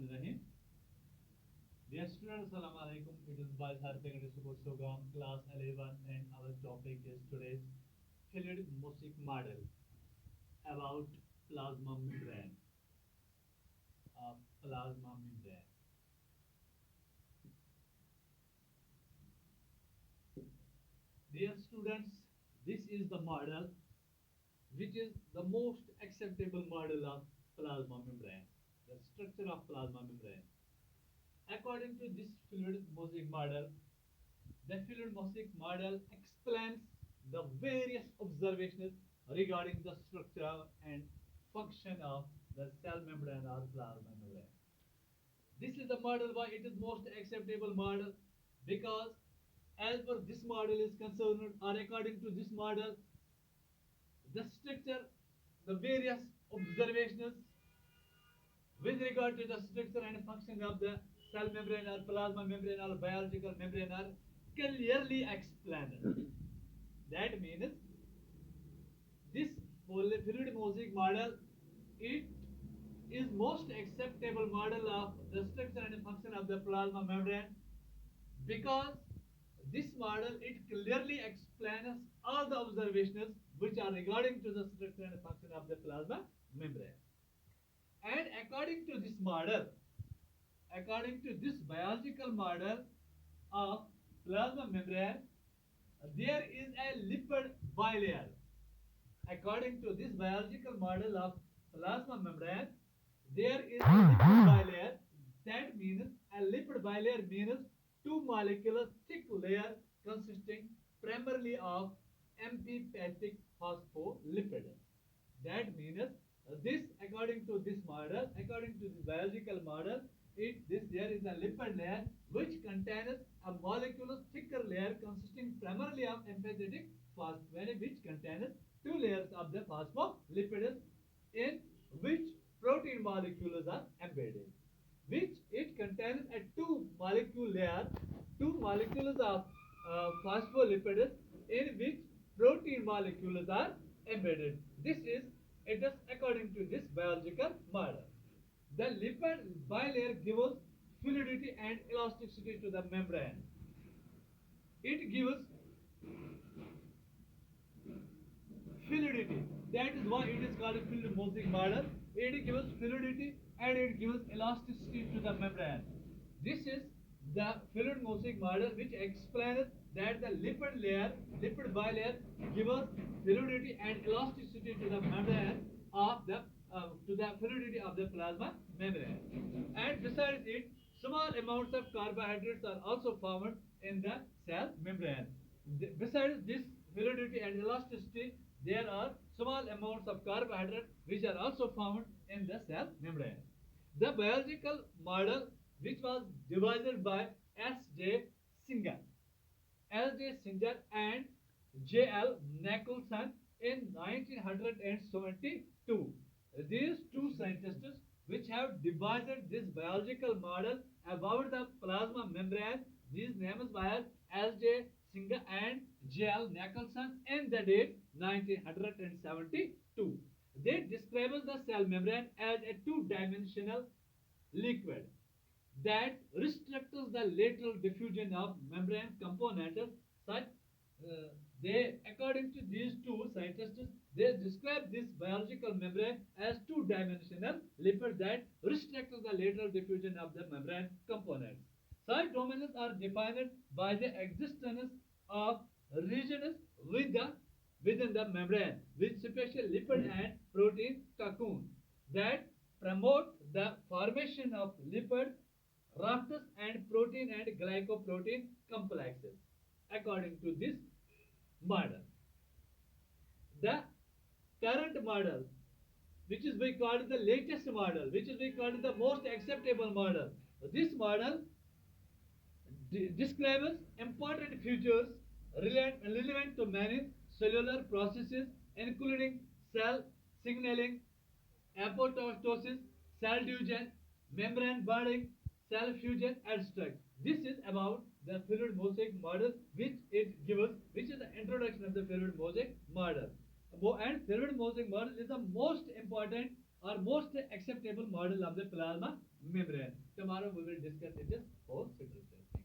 Bismillahirrahmanirrahim. Dear students, Assalamu alaikum. It is Boys Higher Secondary School Program, class 11, and our topic is today's fluid mosaic model about plasma membrane. Plasma membrane. Dear students, this is the model which is the most acceptable model of plasma membrane, the structure of plasma membrane. According to this fluid mosaic model, the fluid mosaic model explains the various observations regarding the structure and function of the cell membrane or plasma membrane. This is the model why it is most acceptable model, because as per this model is concerned, or according to this model, the structure, the various observations with regard to the structure and function of the cell membrane or plasma membrane or biological membrane are clearly explained. That means this fluid mosaic model, it is most acceptable model of the structure and function of the plasma membrane, because this model it clearly explains all the observations which are regarding to the structure and function of the plasma membrane. And according to this biological model of plasma membrane, there is a lipid bilayer. According to this biological model of plasma membrane, there is a lipid bilayer. That means a lipid bilayer means two molecular thick layer consisting primarily of amphipathic phospholipid. That means this, according to this biological model, there is a lipid layer which contains a molecular thicker layer consisting primarily of amphipathic phospholipid, which contains two layers of the phospholipids in which protein molecules are embedded, which it contains a two molecules of phospholipids in which protein molecules are embedded. This is it is according to this biological model. The lipid bilayer gives fluidity and elasticity to the membrane. It gives fluidity. That is why it is called a fluid mosaic model. It gives fluidity and it gives elasticity to the membrane. This is the fluid mosaic model which explains that the lipid bilayer gives fluidity and elasticity to the membrane of the to the fluidity of the plasma membrane. And besides it, small amounts of carbohydrates are also found in the cell membrane. Besides this fluidity and elasticity, there are small amounts of carbohydrate which are also found in the cell membrane. The biological model, which was devised by S.J. Singer, L.J. Singer and J.L. Nicholson in 1972. These two scientists which have devised this biological model about the plasma membrane, these names were L.J. Singer and J.L. Nicholson in the date 1972. They describe the cell membrane as a two-dimensional liquid that restricts the lateral diffusion of membrane components. Such they, according to these two scientists, they describe this biological membrane as two-dimensional liquid that restricts the lateral diffusion of the membrane components. Such domains are defined by the existence of regions within the membrane with special lipid and protein cocoon that promote the formation of lipid rafts and protein and glycoprotein complexes. According to this model, the current model, which is we call the latest model, which is we call the most acceptable model, this model describes important features relevant to many cellular processes, including cell signaling, apoptosis, cell division, membrane bonding, cell fusion, etc. This is about the fluid mosaic model, which is the introduction of the fluid mosaic model. And fluid mosaic model is the most important or most acceptable model of the plasma membrane. Tomorrow we will discuss it just whole structure.